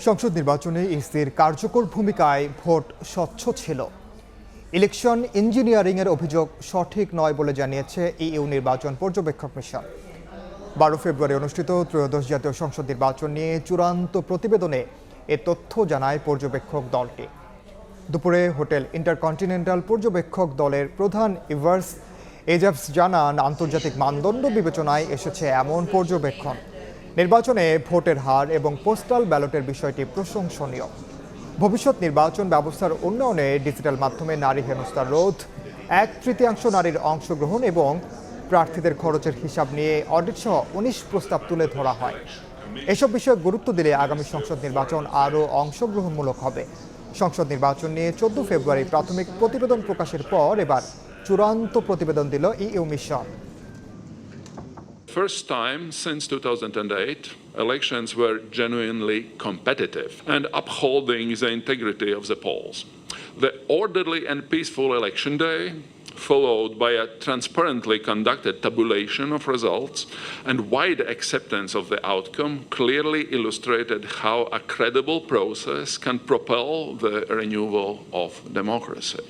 সংসদ নির্বাচনে ইসির কার্যকর ভূমিকায় ভোট স্বচ্ছ ছিল। ইলেকশন ইঞ্জিনিয়ারিংয়ের অভিযোগ সঠিক নয় বলে জানিয়েছে ইইউ নির্বাচন পর্যবেক্ষক মিশন। 12 ফেব্রুয়ারি অনুষ্ঠিত ত্রয়োদশ জাতীয় সংসদ নির্বাচন নিয়ে চূড়ান্ত প্রতিবেদনে এ তথ্য জানায় পর্যবেক্ষক দলটি। দুপুরে হোটেল ইন্টারকন্টিনেন্টাল পর্যবেক্ষক দলের প্রধান ইভার্স এজাবস জানান, আন্তর্জাতিক মানদণ্ড বিবেচনায় এসেছে এমন পর্যবেক্ষণ। নির্বাচনে ভোটের হার এবং পোস্টাল ব্যালটের বিষয়টি প্রশংসনীয়। ভবিষ্যৎ নির্বাচন ব্যবস্থার উন্নয়নে ডিজিটাল মাধ্যমে নারী হেনস্থা রোধ, 1/3 নারীর অংশগ্রহণ এবং প্রার্থীদের খরচের হিসাব নিয়ে অডিটসহ 19 প্রস্তাব তুলে ধরা হয়। এসব বিষয়ে গুরুত্ব দিলে আগামী সংসদ নির্বাচন আরও অংশগ্রহণমূলক হবে। সংসদ নির্বাচন নিয়ে 14 ফেব্রুয়ারি প্রাথমিক প্রতিবেদন প্রকাশের পর এবার চূড়ান্ত প্রতিবেদন দিল EU mission. First time since 2008, elections were genuinely competitive and upholding the integrity of the polls. The orderly and peaceful election day, followed by a transparently conducted tabulation of results and wide acceptance of the outcome, clearly illustrated how a credible process can propel the renewal of democracy.